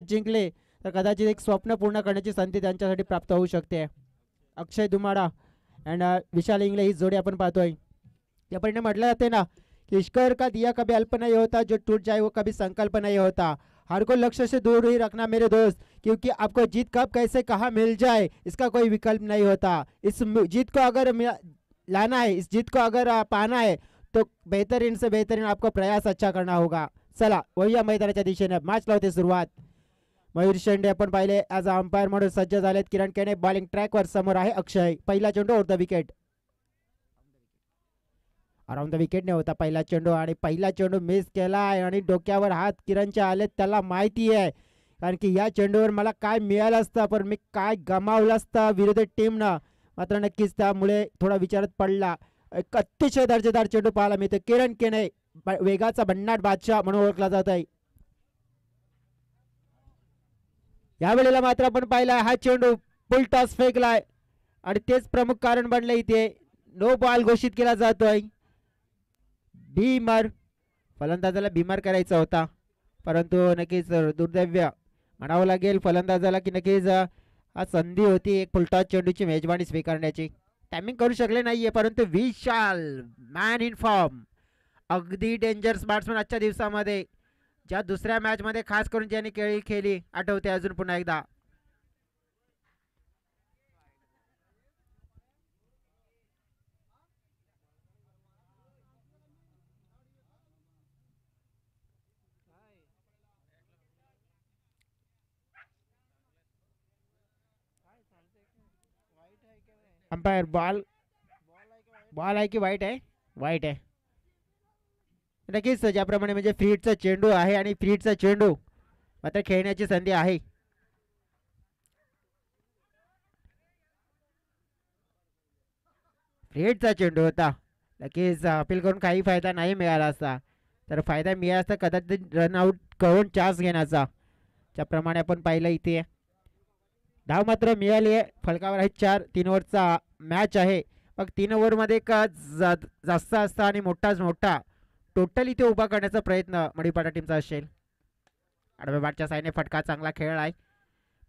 जिंकले तर कदाचित एक स्वप्न पूर्ण करण्याची संधी त्यांच्यासाठी प्राप्त होऊ शकते. अक्षय दुमाडा अँड विशाल इंगले ही जोडी आपण पाहतोय. या परिणाम म्हटलं जाते ना कि ईश्वर का दिया कभी अल्प नहीं होता, जो टूट जाए वो कभी संकल्प नहीं होता. हार को लक्ष्य से दूर ही रखना मेरे दोस्त, क्योंकि आपको जीत कब कैसे कहाँ मिल जाए इसका कोई विकल्प नहीं होता. इस जीत को अगर लाना है, इस जीत को अगर पाना है तो बेहतरीन से बेहतरीन आपको प्रयास अच्छा करना होगा. चला वळूया मैदानाच्या दिशेने. मॅच लावते सुरुवात. मयूर शेंडे आपण पाहिले ॲज अ अंपायर म्हणून सज्ज झालेत. किरण केने बॉलिंग ट्रॅकवर. समोर आहे अक्षय. पहिला चेंडू over the wicket. Around the विकेटने होता पहिला चेंडू आणि पहिला चेंडू मिस केला आहे आणि डोक्यावर हात किरणच्या आलेत. त्याला माहिती आहे कारण की या चेंडूवर मला काय मिळालं असतं पण मी काय गमावलं असतं विरुद्ध टीमनं. मात्र नक्कीच त्यामुळे थोडा विचारात पडला. एक अतिशय दर्जेदार चेंडू पाहायला मिळतो. किरण केने वेगाचा भन्नाट बादशाह म्हणून ओळखला जात आहे. यावेळेला मात्र आपण पाहिला हा चेंडू फुल टॉस फेकलाय आणि तेच प्रमुख कारण बनले. इथे नो बॉल घोषित केला जातोय. भीमर फलंदाजाला भीमर करायचा होता परंतु नक्कीच दुर्दैव्य म्हणावं लागेल फलंदाजाला की नक्कीच हा संधी होती एक फुलटॉस चेंडूची मेजबानी स्वीकारण्याची. टायमिंग करू शकले नाहीये परंतु विशाल मॅन इन फॉर्म अगदी डेंजरस बॅट्समन आजच्या दिवसामध्ये. ज्या दुसऱ्या मॅच मध्ये खास करून ज्यांनी खेळी आठवते अजून पुन्हा एकदा. अंपायर बॉल बॉल आहे की वाईट आहे. वाईट आहे नक्कीच. ज्याप्रमाणे म्हणजे फ्रीडचा चेंडू आहे आणि फ्रीडचा चेंडू मात्र खेळण्याची संधी आहे. फ्रीडचा चेंडू होता. नक्कीच अपील करून काही फायदा नाही मिळाला असता. तर फायदा मिळाला असता कदाचित रनआउट करून चान्स घेण्याचा. ज्याप्रमाणे आपण पाहिलं इथे धाव मात्र मिळाली आहे. फलकावर आहे 4. 3 ओव्हरचा मॅच आहे. मग 3 ओव्हरमध्ये का जास्त असता आणि मोठाच मोठा टोटल इथे उभा करण्याचा प्रयत्न मणिपाटा टीमचा असेल. आडव्या बॅटच्या साईडने फटका चांगला खेळ आहे.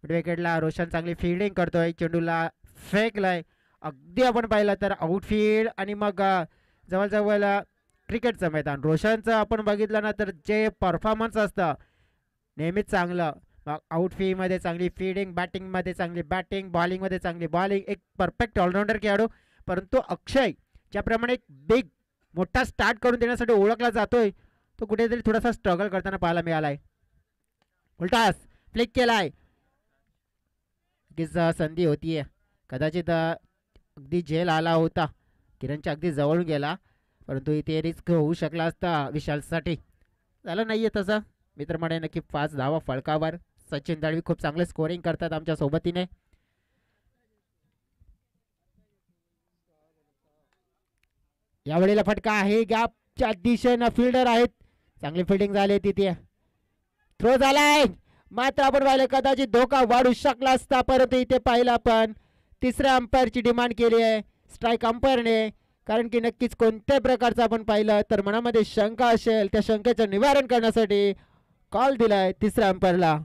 मिड विकेटला रोशन चांगली फिल्डिंग करतोय. चेंडूला फेकलाय. अगदी आपण पाहिलं तर आउटफील्ड आणि मग जवळजवळ क्रिकेटचं मैदान. रोशनचं आपण बघितलं ना तर जे परफॉर्मन्स असतं नेहमीच चांगलं. मग आउटफील्डमध्ये चांगली फिल्डिंग, बॅटिंगमध्ये चांगली बॅटिंग, बॉलिंगमध्ये चांगली बॉलिंग. एक परफेक्ट ऑलराऊंडर खेळाडू. परंतु अक्षय ज्याप्रमाणे एक बिग मोठा स्टार्ट करून देण्यासाठी ओळखला जातोय तो कुठेतरी थोडासा स्ट्रगल करताना पाहायला मिळालाय. उलटास फ्लिक केलाय. संधी होतीये कदाचित अगदी झेल आला होता. किरणच्या अगदी जवळून गेला परंतु इथे रिस्क होऊ शकला असता विशालसाठी. झालं नाहीये तसं. मित्रमंडळी नक्की 5 धावा फळकावर. सचिन दळवी खूप चांगले स्कोरिंग करतात आमच्या सोबतीने. यावेळेला फटका आहे. गॅपच्या दिशेनं फिल्डर आहेत. चांगली फिल्डिंग झाली तिथे. थ्रो झालाय मात्र आपण पाहिलं कदाचित धोका वाढू शकला असता परंतु इथे पाहिलं आपण तिसऱ्या अंपायरची डिमांड केली आहे स्ट्राईक अंपायरने. कारण की नक्कीच कोणत्याही प्रकारचं आपण पाहिलं तर मनामध्ये शंका असेल त्या शंकेचं निवारण करण्यासाठी कॉल दिलाय तिसऱ्या अंपायरला.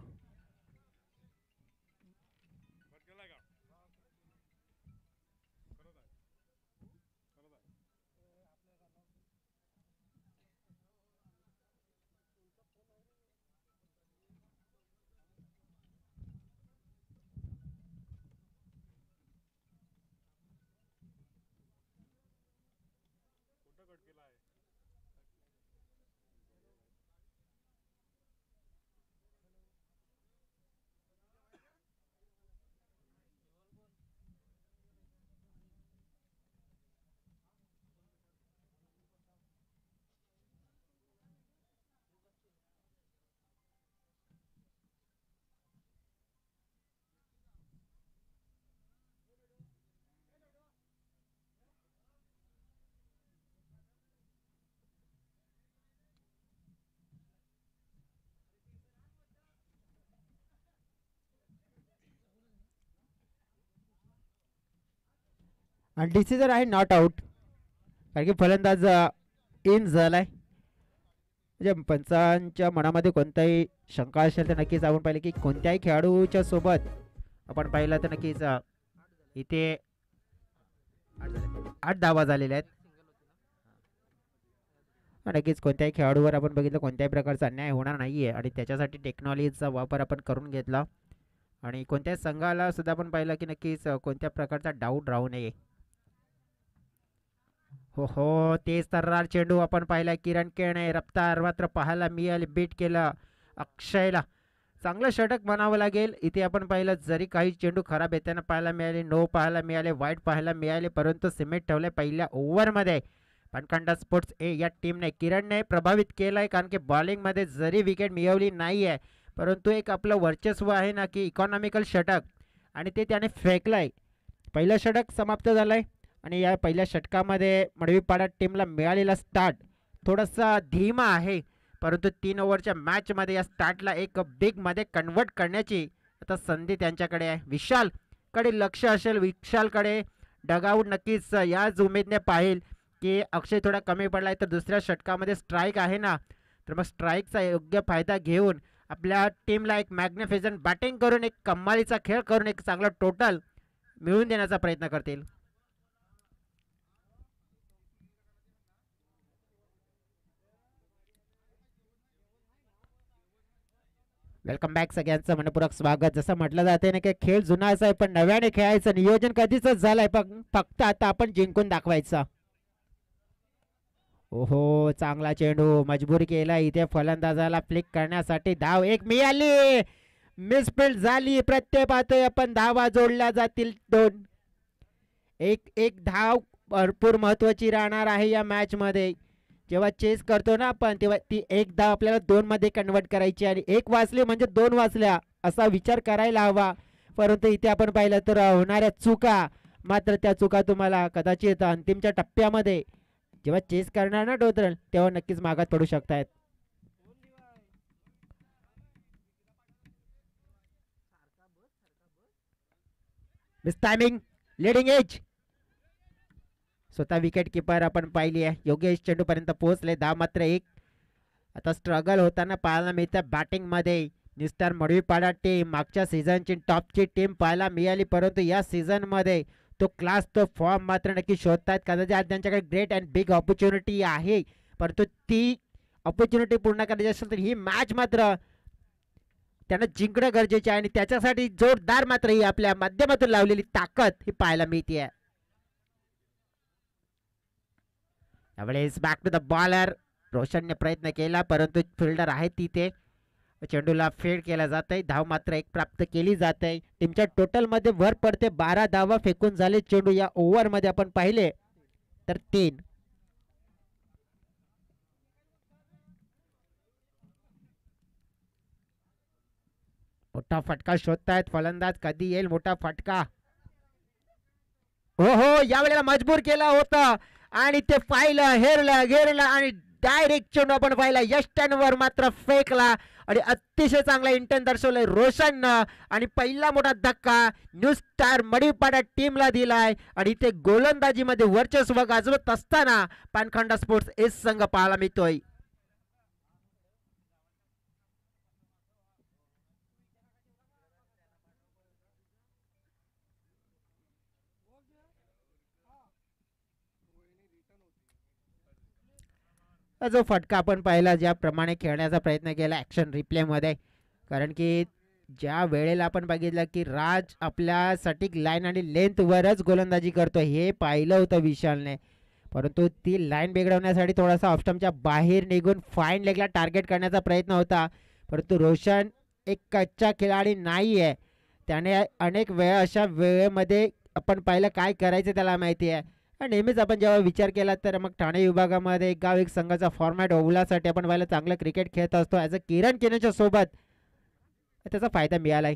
आणि डिसिजन आहे नॉट आउट कारण की फलंदाज इन झालाय. म्हणजे पंचांच्या मनामध्ये कोणताही शंका असेल तर नक्कीच आपण पाहिलं की कोणत्याही खेळाडूच्या सोबत आपण पाहिलं तर नक्कीच इथे 8 धावा झालेल्या आहेत. नक्कीच कोणत्याही खेळाडूवर आपण बघितलं कोणत्याही प्रकारचा अन्याय होणार नाहीये आणि त्याच्यासाठी टेक्नॉलॉजीचा वापर आपण करून घेतला आणि कोणत्याही संघाला सुद्धा आपण पाहिलं की नक्कीच कोणत्या प्रकारचा डाऊट राहू नये. हो हो, तेच तर्रार चेंडू आपण पाहिला. किरण केणे रफ्तार मात्र पाहायला मिळाली, बीट केलं अक्षयला. चांगलं षटक म्हणावं लागेल. इथे आपण पाहिलं जरी काही चेंडू खराब येताना पाहायला मिळाले, नो पाहायला मिळाले, वाईट पाहायला मिळाले, परंतु सिमेंट ठेवले पहिल्या ओव्हरमध्ये. पनकांडा स्पोर्ट्स ए या टीमने किरणने प्रभावित केलं आहे, कारण की बॉलिंगमध्ये जरी विकेट मिळवली नाही आहे परंतु एक आपलं वर्चस्व आहे ना की इकॉनॉमिकल षटक आणि ते त्याने फेकलं आहे. पहिलं षटक समाप्त झालं आहे आणि या पहिल्या षटकामध्ये मडवीपाडा टीमला मिळालेला स्टार्ट थोडासा धीमा आहे, परंतु 3 ओव्हरच्या मॅचमध्ये या स्टार्टला एक बिगमध्ये कन्वर्ट करण्याची आता संधी त्यांच्याकडे आहे. विशालकडे लक्ष असेल, विशालकडे डगआउट नक्कीच याच उमेदने पाहिल की अक्षय थोडा कमी पडला आहे तर दुसऱ्या षटकामध्ये स्ट्राईक आहे ना, तर मग स्ट्राईकचा योग्य फायदा घेऊन आपल्या टीमला एक मॅग्निफिजंट बॅटिंग करून एक कमालीचा खेळ करून एक चांगला टोटल मिळवून देण्याचा प्रयत्न करतील. वेलकम बॅक सगळ्यांचं मनपूर्वक स्वागत. जसं म्हटलं जाते ना की खेळ जुनाच आहे पण नव्याने खेळायचं नियोजन कधीच झालंय, फक्त आता आपण जिंकून दाखवायचं. ओहो, चांगला चेंडू मजबूर केला इथे फलंदाजाला फ्लिक करण्यासाठी. धाव एक मिळाली, मिसफिल्ड झाली. प्रत्येक पाहतोय आपण धावा जोडल्या जातील 2. एक एक धाव भरपूर महत्वाची राहणार आहे या मॅच मध्ये. जेव्हा चेस करतो ना आपण तेव्हा ती एक धाव आपल्याला 2 मध्ये कन्वर्ट करायची आणि एक वाचली म्हणजे 2 वाचल्या असा विचार करायला हवा. परंतु इथे आपण पाहिलं तर होणाऱ्या चुका, मात्र त्या चुका तुम्हाला कदाचित अंतिमच्या टप्प्यामध्ये जेव्हा चेस करणार ना टोटल तेव्हा नक्कीच मागात पडू शकतायत. Miss timing, leading edge. स्वतः विकेट किपर आपण पाहिली आहे, योगेश चेंडूपर्यंत पोहोचले. 10 मात्र 1. आता स्ट्रगल होताना पाहायला मिळतं बॅटिंगमध्ये. मिस्टर मडवीपाडा टीम मागच्या सीझनची टॉपची टीम पाहायला मिळाली, परंतु या सीझनमध्ये तो क्लास तो फॉर्म मात्र नक्की शोधतायत. कदाचित आज त्यांच्याकडे ग्रेट अँड बिग ऑपॉर्च्युनिटी आहे, परंतु ती ऑपॉर्च्युनिटी पूर्ण करायची असेल तर ही मॅच मात्र त्यांना जिंकणं गरजेचे आहे आणि त्याच्यासाठी जोरदार मात्र ही आपल्या माध्यमातून लावलेली ताकद ही पाहायला मिळते. यावेळेस बॅक टू द बॉलर. रोशनने प्रयत्न केला परंतु फिल्डर आहे तिथे. चेंडूला फेड केला जात आहे. धाव मात्र 1 प्राप्त केली जात आहे. टीमच्या टोटल मध्ये भर पडते. 12 धावा फेकून झाले चेंडू या ओव्हर मध्ये आपण पाहिले तर 3. मोठा फटका शोधतायत फलंदाज, कधी येईल मोठा फटका. हो हो, यावेळेला मजबूर केला होता आणि ते पाहिलं, हेरलं घेरलं आणि डायरेक्ट चेंडू आपण पाहिला यष्टांवर मात्र फेकला आणि अतिशय चांगला इंटन दर्शवलंय रोशननं आणि पहिला मोठा धक्का न्यू स्टार मडीपाडा टीमला दिलाय आणि ते गोलंदाजीमध्ये वर्चस्व गाजवत असताना पानखंडा स्पोर्ट्स एस संघ पाहायला मिळतोय. जो फटका आपण पाहिला, ज्याप्रमाणे खेळण्याचा प्रयत्न केला ॲक्शन रिप्लेमध्ये, कारण की ज्या वेळेला आपण बघितलं की राज आपल्या सटीक लाईन आणि लेंथवरच गोलंदाजी करतो हे पाहिलं होतं विशालने, परंतु ती लाईन बिघडवण्यासाठी थोडासा ऑफस्टमच्या बाहेर निघून फाईन लेगला टार्गेट करण्याचा प्रयत्न होता, परंतु रोशन एक कच्चा खिलाडी नाही आहे. त्याने अनेक वेळा अशा वेळेमध्ये आपण पाहिलं काय करायचं त्याला माहिती आहे. नेहमीच आपण जेव्हा विचार केला तर मग ठाणे विभागामध्ये एक गाव एक संघाचा फॉर्मॅट होण्यासाठी आपण पाहिलं चांगलं क्रिकेट खेळत असतो. ॲज अ किरण केनेच्या सोबत त्याचा फायदा मिळालाय.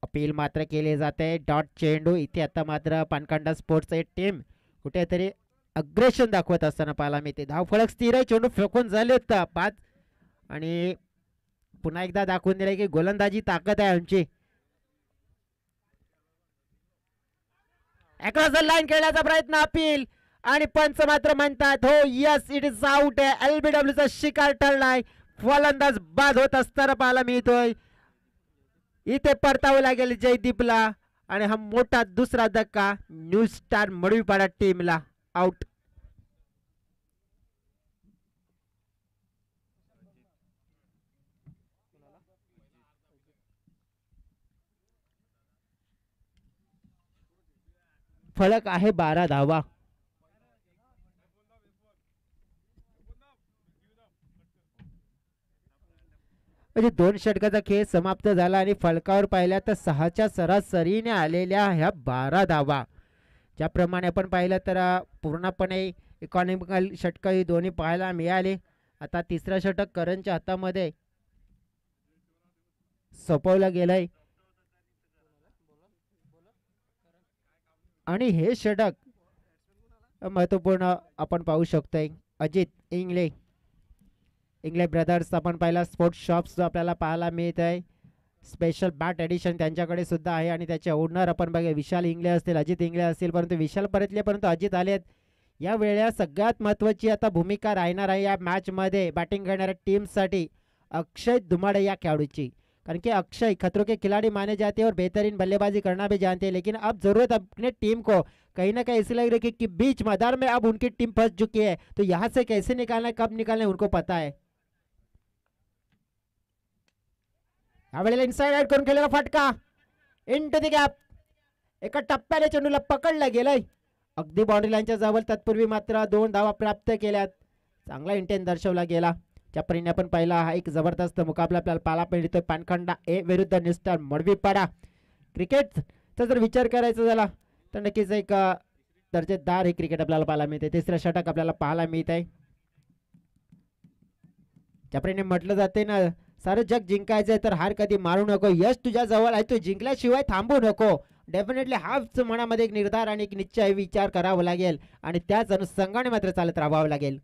अपील मात्र केले जाते. डॉट चेंडू इथे आता मात्र पानकांडा स्पोर्ट्सची टीम कुठेतरी अग्रेशन दाखवत असताना पाहायला मिळते. धावफलक स्थिर आहे, चेंडू फेकून झाले होता 5 आणि पुन्हा एकदा दाखवून दिले की गोलंदाजी ताकद आहे आमची. अक्रॉस द लाईन खेळण्याचा प्रयत्न, अपील आणि पंच मात्र म्हणतात हो यस इट इज आउट आहे. LBW चा शिकार ठरलाय. फलंदाज बाद होत असताना पाहायला मिळतोय. इथे परतावं लागेल जयदीपला आणि हा मोठा दुसरा धक्का न्यू स्टार मडवीपाडा टीमला आउट. फलक आहे 12 धावा. म्हणजे 2 षटकाचा खेळ समाप्त झाला आणि फलकावर पाहिल्या तर 6च्या सरासरीने आलेल्या ह्या 12 धावा. ज्याप्रमाणे आपण पाहिलं तर पूर्णपणे इकॉनॉमिकल षटक ही दोन्ही पाहायला मिळाले. आता तिसरा षटक करणच्या हातामध्ये सोपवलं गेलंय आणि हे षटक महत्वपूर्ण आपण पाहू शकतोय. अजित इंगले ब्रदर्स आपण पाहिला स्पोर्ट्स शॉप्स जो आपल्याला पाहायला मिळत आहे. स्पेशल बॅट एडिशन त्यांच्याकडे सुद्धा आहे आणि त्याचे ओनर आपण बघा विशाल इंगले असतील, अजित इंगले असतील, परंतु विशाल परतले परंतु अजित आलेत. या वेळेला सगळ्यात महत्त्वाची आता भूमिका राहणार आहे या मॅचमध्ये बॅटिंग करणाऱ्या टीमसाठी अक्षय दुमाडे या खेळाडूची. कारण कि अक्षय खतरों के खिलाड़ी माने जाते हैं और बेहतरीन बल्लेबाजी करना भी जानते हैं, लेकिन अब जरूरत अपने टीम को कहीं ना कहीं ऐसे लग रही है कि बीच मैदान में अब उनकी टीम फंस चुकी है, तो यहाँ से कैसे निकालना है कब निकालना है उनको पता है. यावेळेला इनसाइड आउट करून खेळलेला फटका इंटू द गॅप. एका टप्प्याने चेंडूला पकडलं गेलंय अगदी बाउंड्री लाईनच्या जवळ. तत्पूर्वी मात्र 2 धावा प्राप्त केल्यात. चांगला इंटेन्स दर्शवला गेला. ज्या परीने आपण पाहिला हा एक जबरदस्त मुकाबला आपल्याला पाहायला मिळतोय पानखंडा ए विरुद्ध न्यू स्टार मडवीपाडा. क्रिकेटचा जर विचार करायचा झाला तर नक्कीच एक दर्जेदार हे क्रिकेट आपल्याला पाहायला मिळते. तिसरं षटक आपल्याला पाहायला मिळत आहे. ज्याप्रमाणे म्हटलं जाते ना सारं जग जिंकायचंय तर हार कधी मारू नको. यश तुझ्या जवळ आहे, तू जिंकल्याशिवाय थांबू नको. डेफिनेटली हाच मनामध्ये एक निर्धार आणि एक निश्चय विचार करावा लागेल आणि त्याच अनुषंगाने मात्र चालत राहावं लागेल.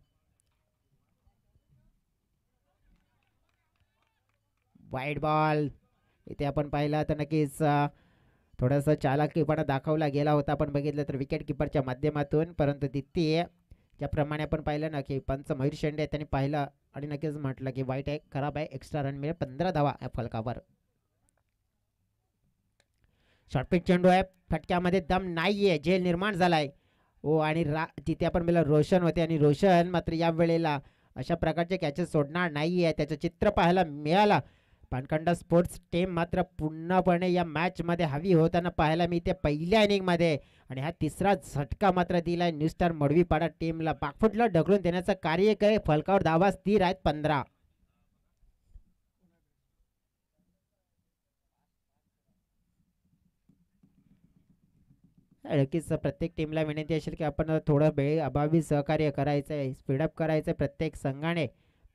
वाईड बॉल इथे आपण पाहिला तर नक्कीच थोडासा चालाकीपणा दाखवला गेला होता आपण बघितलं तर विकेट किपरच्या माध्यमातून. परंतु द्वितीय ज्याप्रमाणे आपण पाहिलं ना की पंच मयूर शेंडे त्यांनी पाहिलं आणि नक्कीच म्हटलं की वाईट आहे, खराब आहे, एक्स्ट्रा रन मिळेल. 15 धावा या फलकावर. शॉर्टपिच चेंडू आहे, फटक्यामध्ये दम नाहीये, झेल निर्माण झालाय. ओ आणि तिथे आपण पाहिलं रोशन होते आणि रोशन मात्र या वेळेला अशा प्रकारचे कॅचेस सोडणार नाहीये. त्याचं चित्र पाहायला मिळालं. पानखंडा स्पोर्ट्स टीम मात्र पूर्णपणे या मॅच मध्ये हवी होताना पाहायला मिळते पहिल्या इनिंग मध्ये आणि हा तिसरा झटका मात्र दिलाय न्यू स्टार मडवीपाडा टीमला. बाकफुटला ढकलून देण्याचं कार्य करे. फलकावर धावा स्थिर आहेत 15. नक्कीच प्रत्येक टीमला विनंती असेल की आपण थोडं वेळ अभावी सहकार्य करायचं आहे, स्पीडअप करायचं प्रत्येक संघाने.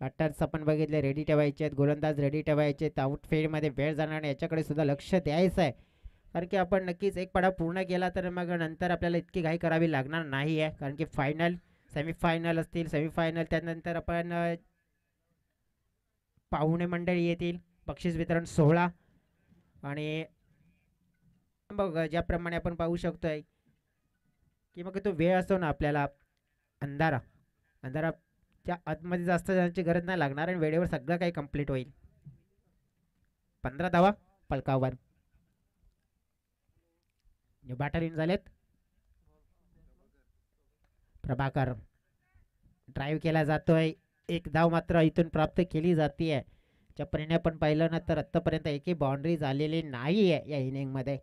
बॅटर्स आपण बघितले रेडी ठेवायचे आहेत, गोलंदाज रेडी ठेवायचे आहेत. आउटफील्डमध्ये वेळ जाणार नाही याच्याकडे सुद्धा लक्ष द्यायचं आहे. कारण की आपण नक्कीच एक पडा पूर्ण केला तर मग नंतर आपल्याला इतकी घाई करावी लागणार नाही आहे. कारण की फायनल सेमीफायनल असतील, सेमीफायनल त्यानंतर आपण पाहुणे मंडळी येतील, बक्षीस वितरण सोहळा आणि बघ ज्याप्रमाणे आपण पाहू शकतोय की मग तो वेळ असतो ना आपल्याला अंधाराच्या आतमध्ये जास्त जाण्याची गरज नाही लागणार आणि वेळेवर सगळं काही कंप्लीट होईल. 15 धावा फलकावर. बॅटर इन झालेत. प्रभाकर ड्राईव्ह केला जातोय. एक धाव मात्र इथून प्राप्त केली जाते. ज्या परिणाम आपण पाहिलं ना तर आत्तापर्यंत एकही बाउंड्री झालेली नाही आहे या इनिंगमध्ये.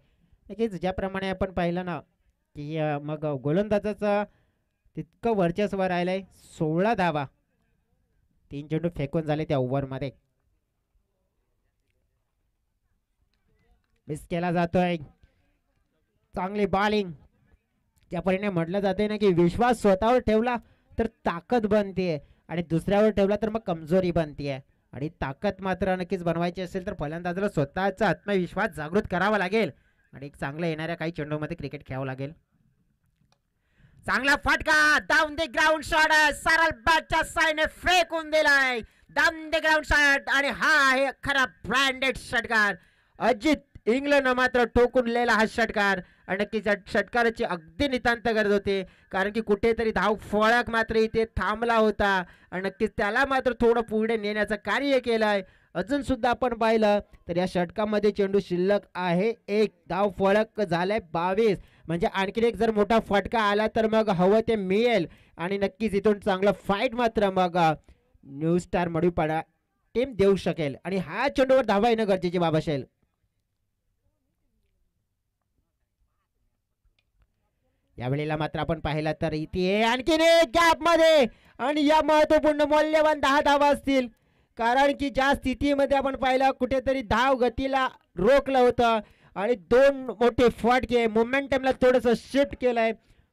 नक्कीच ज्याप्रमाणे आपण पाहिलं ना की मग गोलंदाजाचं तितकं वर्चस्व राहिलंय. 16 धावा 3 चेंडू फेकून झाले त्या ओव्हरमध्ये. मिस केला जातोय. चांगली बॉलिंग. त्या परिणाम म्हटलं जाते ना की विश्वास स्वतःवर ठेवला तर ताकद बनते आणि दुसऱ्यावर ठेवला तर मग कमजोरी बनते. आणि ताकद मात्र नक्कीच बनवायची असेल तर फलंदाजाला स्वतःचा आत्मविश्वास जागृत करावा लागेल आणि एक चांगलं येणाऱ्या काही चेंडूमध्ये क्रिकेट खेळावं लागेल. चांगला फटका डाऊन द ग्राउंड शॉट सरळ बॅटच्या साइडने फेकून दिलाय. डाऊन द ग्राउंड शॉट आणि हा आहे खरा ब्रँडेड षटकार. अजित इंग्लंडनं मात्र ठोकून लिहिला हा षटकार आणि नक्कीच या षटकाराची अगदी नितांत गरज होती, कारण की कुठेतरी धाव फळक मात्र इथे थांबला होता आणि नक्कीच त्याला मात्र थोडं पुढे नेण्याचं कार्य केलंय. अजून सुद्धा आपण पाहिलं तर या षटकामध्ये चेंडू शिल्लक आहे एक, धाव फळक झालाय 22. म्हणजे आणखीन एक जर मोठा फटका आला तर मग हवं ते मिळेल आणि नक्कीच इथून चांगलं फाईट मात्र मग न्यू स्टार मडुपाडा टीम देऊ शकेल आणि हा चेंडूवर धावा येणं गरजेची बाब असेल. यावेळेला मात्र आपण पाहिलं तर इथे आणखीन एक गॅप मध्ये आणि या महत्वपूर्ण मौल्यवान 10 धावा असतील, कारण की ज्या स्थितीमध्ये आपण पाहिलं कुठेतरी धाव गतीला रोखलं होतं आणि दोन मोठे फटके मोमेंटमला थोडंसं शिफ्ट केलंय.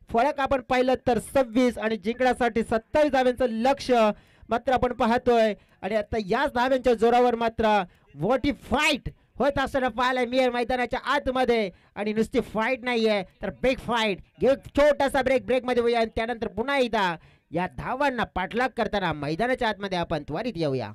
फरक आपण पाहिलं तर 26 आणि जिंकण्यासाठी 27 धाव्यांचं लक्ष मात्र आपण पाहतोय आणि आता याच धाव्यांच्या जोरावर मात्र मोठी फाईट होत असताना पाहायला मिळेल मैदानाच्या आतमध्ये आणि नुसती फाईट नाहीये तर बिग फाईट. घेऊ छोटासा ब्रेक मध्ये होऊया आणि त्यानंतर पुन्हा एकदा या धावांना पाठलाग करताना मैदानाच्या आतमध्ये आपण त्वरित येऊया.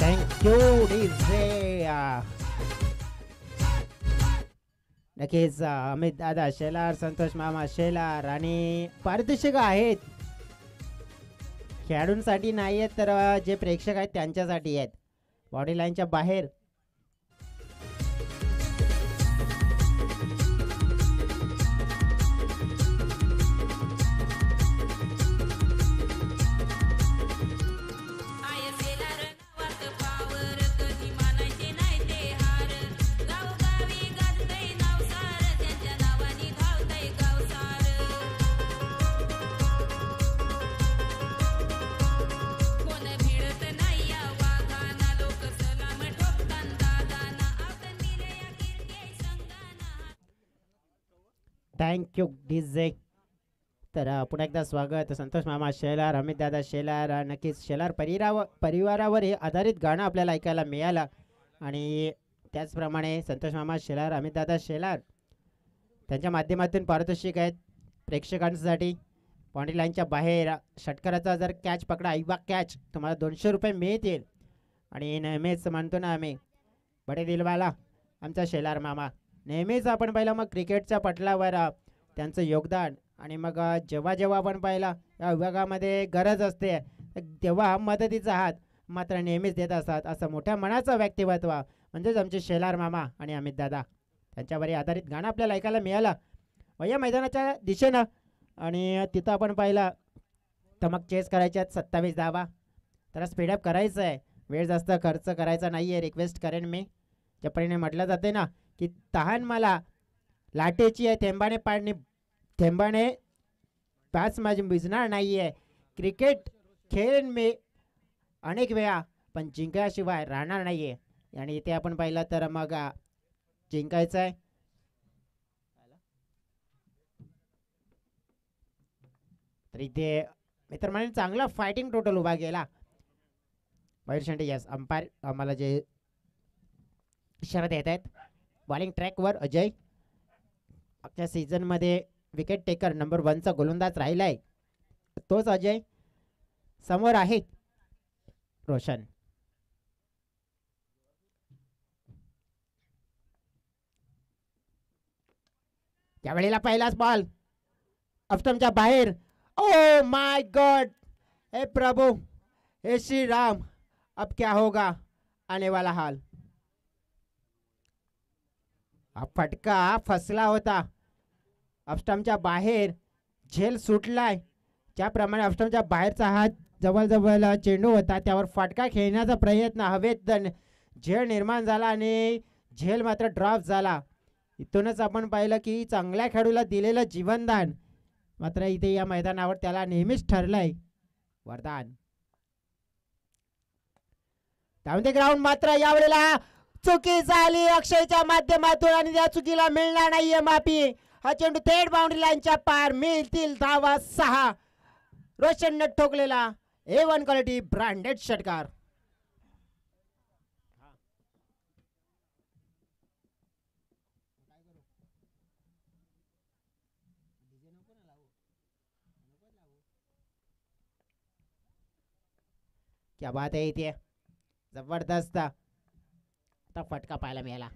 Thank you DJ. नक्कीच अमित दादा शेलार, संतोष मामा शेलार आणि पारितोषिक आहेत खेळाडूंसाठी नाही आहेत तर जे प्रेक्षक आहेत त्यांच्यासाठी आहेत. बॉडी लाईनच्या बाहेर थँक्यू डीजे. तर पुन्हा एकदा स्वागत. संतोष मामा शेलार, अमित दादा शेलार, नक्कीच शेलार परिवारावर हे आधारित गाणं आपल्याला ऐकायला मिळालं आणि त्याचप्रमाणे संतोष मामा शेलार, अमित दादा शेलार त्यांच्या माध्यमातून पारितोषिक आहेत प्रेक्षकांसाठी. बाउंड्री लाईनच्या बाहेर षटकाराचा जर कॅच पकडा, इवा कॅच, तुम्हाला 200 रुपये मिळतील. आणि नेहमीच म्हणतो ना आम्ही बडे दिलवाला आमचा शेलार मामा, नेहमीच आपण पाहिलं मग क्रिकेटच्या पटलावर त्यांचं योगदान आणि मग जेव्हा जेव्हा आपण पाहिला या विभागामध्ये गरज असते तेव्हा मदतीचा हात मात्र नेहमीच देत असतात. असं मोठ्या मनाचं व्यक्तिमत्व म्हणजेच आमचे शेलार मामा आणि अमित दादा, त्यांच्यावर आधारित गाणं आपल्याला ऐकायला मिळालं या मैदानाच्या दिशेनं. आणि तिथं आपण पाहिलं तर मग चेस करायचे आहेत 27 धावा. तर स्पीडअप करायचं आहे, वेळ जास्त खर्च करायचा नाही आहे. रिक्वेस्ट करेन मी, ज्याप्रमाणे म्हटलं जाते ना की तहान मला लाटेची आहे, थेंबाने पाच माझी भिजणार नाही आहे. क्रिकेट खेळेन मी अनेक वेळा पण जिंकल्याशिवाय राहणार नाही आहे. आणि इथे आपण पाहिलं तर मग जिंकायचं आहे. तर इथे मित्रमंडळी चांगला फायटिंग टोटल उभा गेला. मयूर शेंडे यस अंपायर आम्हाला जे इशारा देत आहेत. बॉलिंग ट्रॅकवर अजय अख्ख्या सीझनमध्ये विकेट टेकर नंबर 1चा गोलंदाज राहिला आहे. तोच अजय. समोर आहे रोशन. त्यावेळेला पहिलाच बॉल ऑफस्टंपच्या बाहेर. ओ माय गॉड, हे प्रभु, हे श्री राम, अब क्या होगा आने वाला हाल. हा फटका फसला होता ऑफस्टंपच्या बाहेर. झेल सुटलाय. ज्याप्रमाणे ऑफस्टंपच्या बाहेरचा हात जवळजवळ चेंडू होता त्यावर फटका खेळण्याचा प्रयत्न, हवेत झेल निर्माण झाला आणि झेल मात्र ड्रॉप झाला. इथूनच आपण पाहिलं की चांगल्या खेळाडूला दिलेलं जीवनदान मात्र इथे या मैदानावर त्याला नेहमीच ठरलंय वरदान. त्यामध्ये ग्राउंड मात्र यावेळेला चुकी झाली अक्षयच्या माध्यमातून आणि त्या चुकीला मिळणार नाहीये माफी. हा चेंडू थेट बाउंड्री लाईनच्या पार. मिळतील धावा 6. रोशनने ठोकलेला A1 क्वालिटी ब्रँडेड षटकार. क्या बात आहे इथे, जबरदस्त. आता फटका पाहायला मिळाला.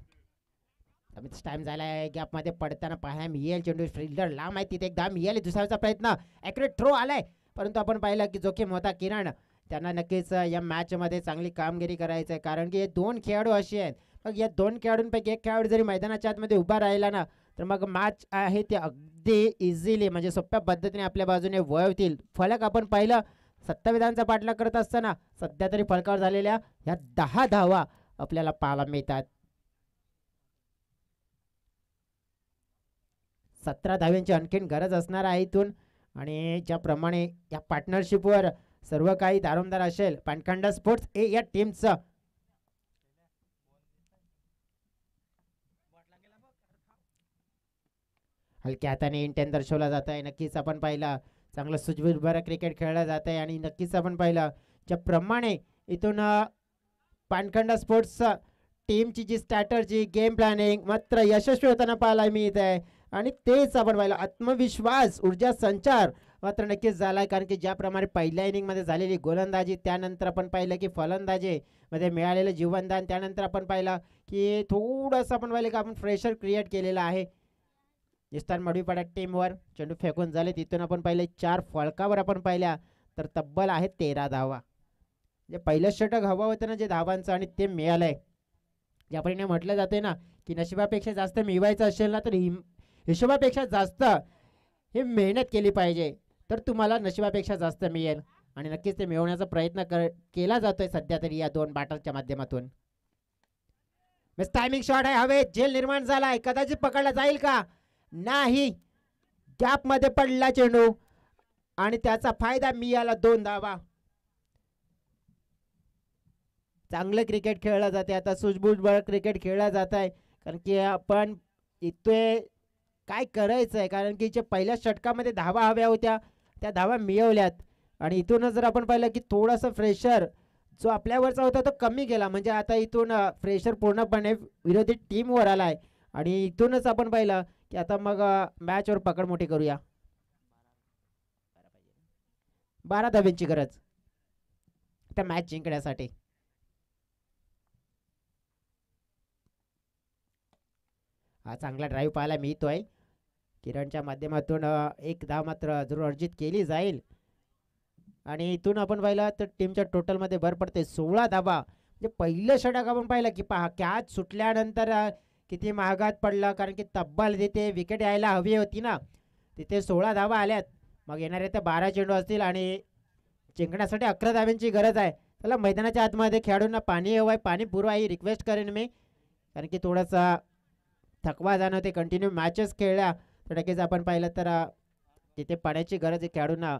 टाइम झाला आहे गॅपमध्ये पडताना पाहायला मिळेल. चेंडू फिल्डर लांब आहे तिथे एकदा मिळेल. दुसऱ्याचा प्रयत्न, ॲक्युरेट थ्रो आलाय परंतु आपण पाहिलं की जोखीम होता किरण. त्यांना नक्कीच या मॅचमध्ये चांगली कामगिरी करायचं आहे कारण की हे दोन खेळाडू असे आहेत. मग या दोन खेळाडूंपैकी एक खेळाडू जरी मैदानाच्या आतमध्ये उभा राहिला ना तर मग मॅच आहे ते अगदी इझिली म्हणजे सोप्या पद्धतीने आपल्या बाजूने वळवतील. फलक आपण पाहिलं 27 पाठलाग करत असताना सध्या तरी फलकावर झालेल्या ह्या 10 धावा आपल्याला पाहायला मिळतात. 17 धाव्यांची आणखीन गरज असणार आहे इथून. आणि ज्याप्रमाणे या पार्टनरशिपवर सर्व काही दारोमदार असेल पानखंड स्पोर्ट्स ए या टीमचं. हलक्या हाताने इंटेन दर्शवला जात आहे. नक्कीच आपण पाहिलं चांगलं सुजबूजभर क्रिकेट खेळलं जात आहे आणि नक्कीच आपण पाहिलं ज्याप्रमाणे इथून पानखंड स्पोर्ट्स टीमची जी स्ट्रॅटर्जी गेम प्लॅनिंग मात्र यशस्वी होताना पाहायला मिळत आहे. आणि तेच आपण पाहिलं आत्मविश्वास ऊर्जा संचार मात्र नक्कीच झाला आहे कारण की ज्याप्रमाणे पहिल्या इनिंगमध्ये झालेली गोलंदाजी त्यानंतर आपण पाहिलं की फलंदाजी मध्ये मिळालेलं जीवनदान त्यानंतर आपण पाहिलं की थोडंसं आपण पाहिलं की आपण प्रेशर क्रिएट केलेलं आहे इस्तान मडवीपाडा टीमवर. चेंडू फेकून झाले तिथून आपण पाहिले 4 फळकावर आपण पाहिल्या तर तब्बल आहे 13 धावा. जे पहिलं षटक हवं होतं ना जे धावांचं आणि ते मिळालंय. ज्याप्रमाणे म्हटलं जाते ना की नशिबापेक्षा जास्त मिळवायचं असेल ना तर हिशोबापेक्षा जास्त हे मेहनत केली पाहिजे तर तुम्हाला नशिबापेक्षा जास्त मिळेल आणि नक्कीच ते मिळवण्याचा प्रयत्न केला जातोय सध्या तरी या दोन बॅटरच्या माध्यमातून. टायमिंग शॉट आहे हवे. झेल निर्माण झाला आहे कदाचित पकडला जाईल का नाही. गॅप मध्ये पडला चेंडू आणि त्याचा फायदा मिळाला 2 धावा. चांगलं क्रिकेट खेळलं जाते आता सूझबूझभर क्रिकेट खेळलं जात आहे कारण की आपण इथे काय करायचं आहे कारण की जे पहिल्या षटकामध्ये धावा हव्या होत्या त्या धावा मिळवल्यात. आणि इथूनच जर आपण पाहिलं की थोडंसं प्रेशर जो आपल्यावरचा होता तो कमी गेला म्हणजे आता इथून प्रेशर पूर्णपणे विरोधी टीमवर आला आहे. आणि इथूनच आपण पाहिलं की आता मग मॅचवर पकड मोठी करूया. 12 धाब्यांची गरज त्या मॅच जिंकण्यासाठी. हा चांगला ड्राईव्ह पाहायला मिळतोय किरणच्या माध्यमातून. एक धाव मात्र जरूर अर्जित केली जाईल आणि इथून आपण पाहिलं तर टीमच्या टोटलमध्ये भर पडते 16 धावा. म्हणजे पहिलं षटक आपण पाहिलं की पहा कॅच सुटल्यानंतर किती महागात पडलं कारण की तब्बल तिथे विकेट यायला हवी होती ना तिथे 16 धावा आल्यात. मग येणारे तर 12 चेंडू असतील आणि जिंकण्यासाठी 11 धाव्यांची गरज आहे. त्याला मैदानाच्या आतमध्ये खेळाडूंना पाणी हवं आहे पाणी पुरवा ही रिक्वेस्ट करेन मी कारण की थोडासा थकवा जाणवते कंटिन्यू मॅचेस खेळल्या तर नक्कीच आपण पाहिलं तर तिथे पाण्याची गरज आहे खेळाडूंना.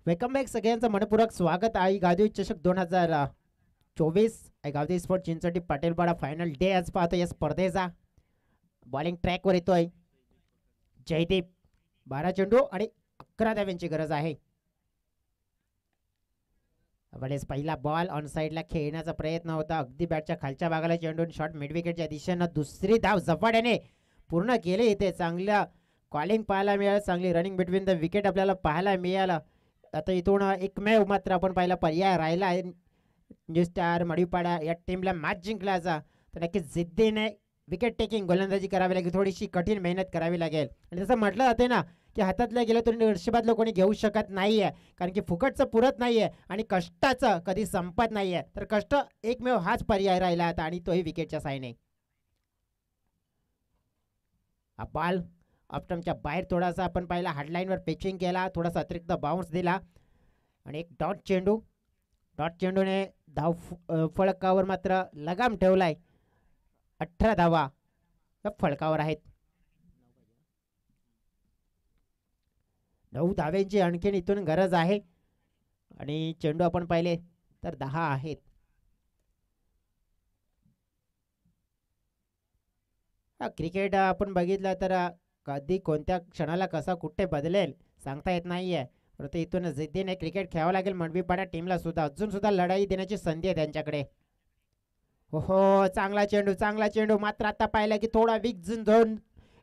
वेलकम बॅक सगळ्यांचं मनपूर्वक स्वागत आहे गादी चषक 2024 Gavdi sport Chinchoti Patilpada final day आज पाहतो या स्पर्धेचा. बॉलिंग ट्रॅकवर येतोय जयदीप. 12 चेंडू आणि 11 धाव्यांची गरज आहे. वेळेस पहिला बॉल ऑन साइडला खेळण्याचा प्रयत्न होता, अगदी बॅटच्या खालच्या भागाला चेंडून शॉट मिड विकेटच्या दिशेनं दुसरी धाव झपाट्याने पूर्ण केले. इथे चांगल्या कॉलिंग पाहायला मिळालं, चांगली रनिंग बिटवीन द विकेट आपल्याला पाहायला मिळालं. आता इथून एकमेव मात्र आपण पाहिला पर्याय राहिला आहे न्यू स्टार मडीपाडा या टीमला मॅच जिंकल्याचा. तर नक्कीच जिद्दीने विकेट टेकिंग गोलंदाजी करावी लागेल, थोडीशी कठीण मेहनत करावी लागेल. आणि जसं म्हटलं जाते ना की हातातल्या गेलं तरी नशिबातलं कोणी घेऊ शकत नाही आहे, कारण की फुकटचं पुरत नाही आहे आणि कष्टाचं कधी संपत नाही आहे. तर कष्ट एकमेव हाच पर्याय राहिला आता, आणि तोही विकेटच्या साईने. हा बॉल ऑप्टमच्या बाहेर थोडासा आपण पाहिला, हार्डलाईनवर पिचिंग केला, थोडासा अतिरिक्त बाउन्स दिला आणि एक डॉट चेंडू. डॉट चेंडूने धाव फळकावर मात्र लगाम ठेवलाय. 18 धावा फळकावर आहेत. 9 धाव्यांची आणखीन इथून गरज आहे आणि चेंडू आपण पाहिले तर 10 आहेत. क्रिकेट आपण बघितलं तर कधी कोणत्या क्षणाला कसा कुठे बदलेल सांगता येत नाहीये. परंतु इथून जिद्दीने क्रिकेट खेळावं लागेल मडवीपाडा टीमला सुद्धा. अजून सुद्धा लढाई देण्याची संधी आहे त्यांच्याकडे. हो, चांगला चेंडू मात्र आता पाहिला की थोडा वीक झोन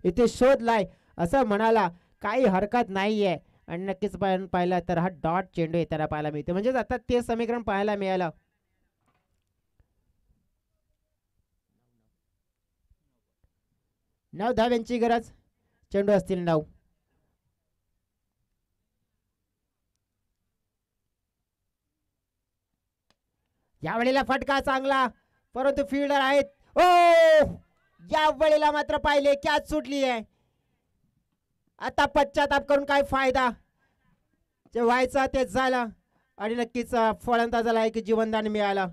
इथे शोधलाय असं म्हणाला, काही हरकत नाहीये. आणि नक्कीच पाहिलं तर हा डॉट चेंडू येताना पाहायला मिळते, म्हणजेच आता ते समीकरण पाहायला मिळालं. 9 धाव्यांची गरज, चेंडू असतील 9. यावेळेला फटका चांगला, परंतु फिल्डर आहेत. ओ, या वेळेला मात्र पाहिले कॅच सुटली आहे. आता पश्चाताप करून काय फायदा, जे व्हायचं ते झालं आणि नक्कीच फलंदाजाला एक जीवनदान मिळालं.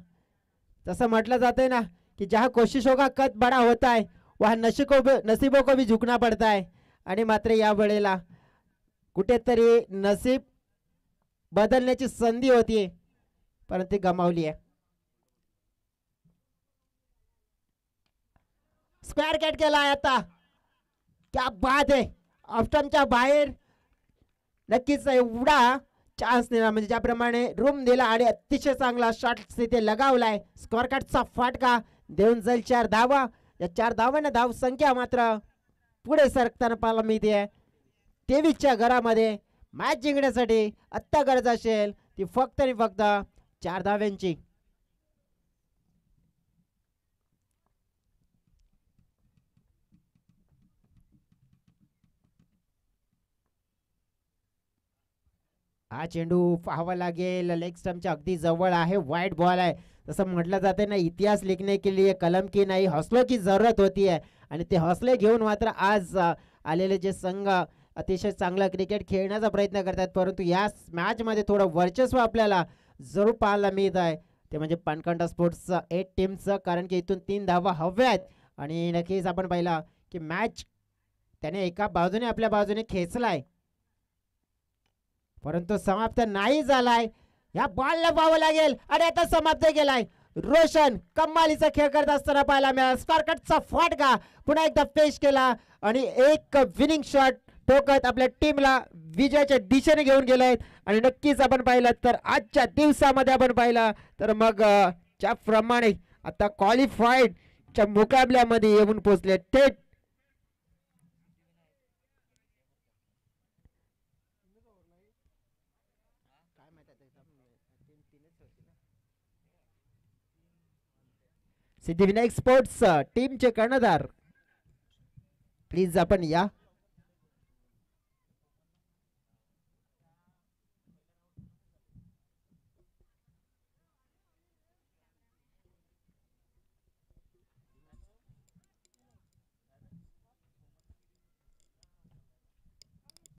तसं म्हटलं जाते ना की जहा कोशिश होगा कद बड़ा होता है, वह नसीबों को भी झुकना पड़ता है. आणि मात्र या वेळेला कुठेतरी नसीब बदलण्याची संधी होती, परंतु ती गमावली आहे. स्क्वेअर कॅट केला आहे आता, क्या बात आहे. ऑप्टमच्या बाहेर नक्कीच एवढा चान्स दिला, म्हणजे ज्याप्रमाणे रूम दिला आणि अतिशय चांगला शॉट तिथे लगावलाय. स्कोअर कार्डचा फाटका देऊन जाईल 4 धावा. या 4 धावांना धाव संख्या मात्र पुढे सरकताना पाहायला मिळते. 23च्या घरामध्ये मॅच जिंकण्यासाठी आत्ता गरज असेल ती फक्त आणि फक्त 4 धाव्यांची. हा चेंडू पाहावा लागेल, लेग स्टंपच्या अगदी जवळ आहे, वाईट बॉल आहे. जसं म्हटलं जाते ना, इतिहास लिखने के लिए कलम की नाही हौसलों की जरूरत होती है. आणि ते हौसले घेऊन मात्र आज आलेले जे संघ अतिशय चांगला क्रिकेट खेळण्याचा प्रयत्न करतात, परंतु या मॅचमध्ये थोडं वर्चस्व आपल्याला जरूर पाहायला मिळत आहे, ते म्हणजे पानकंडा स्पोर्ट्सचं 8 टीमचं. कारण की इथून 3 धावा हव्या आहेत आणि नक्कीच आपण पाहिला की मॅच त्याने एका बाजूने आपल्या बाजूने खेचलाय, परंतु समाप्त नाही झालाय. या बॉलला पाहावं लागेल आणि आता समाप्त केलाय. रोशन कमालीचा खेळ करत असताना पाहायला मिळाला. स्कॉरकटचा फाटका पुन्हा एकदा पेश केला आणि एक विनिंग शॉट ठोकत आपल्या टीमला विजयाच्या दिशेने घेऊन गेलाय. आणि नक्कीच आपण पाहिलं तर आजच्या दिवसामध्ये आपण पाहिलं तर मग ज्याप्रमाणे आता क्वालिफाईडच्या मुकाबल्यामध्ये येऊन पोहोचले थेट सिद्धिविनायक स्पोर्ट्स टीमचे कर्णधार, प्लीज आपण या.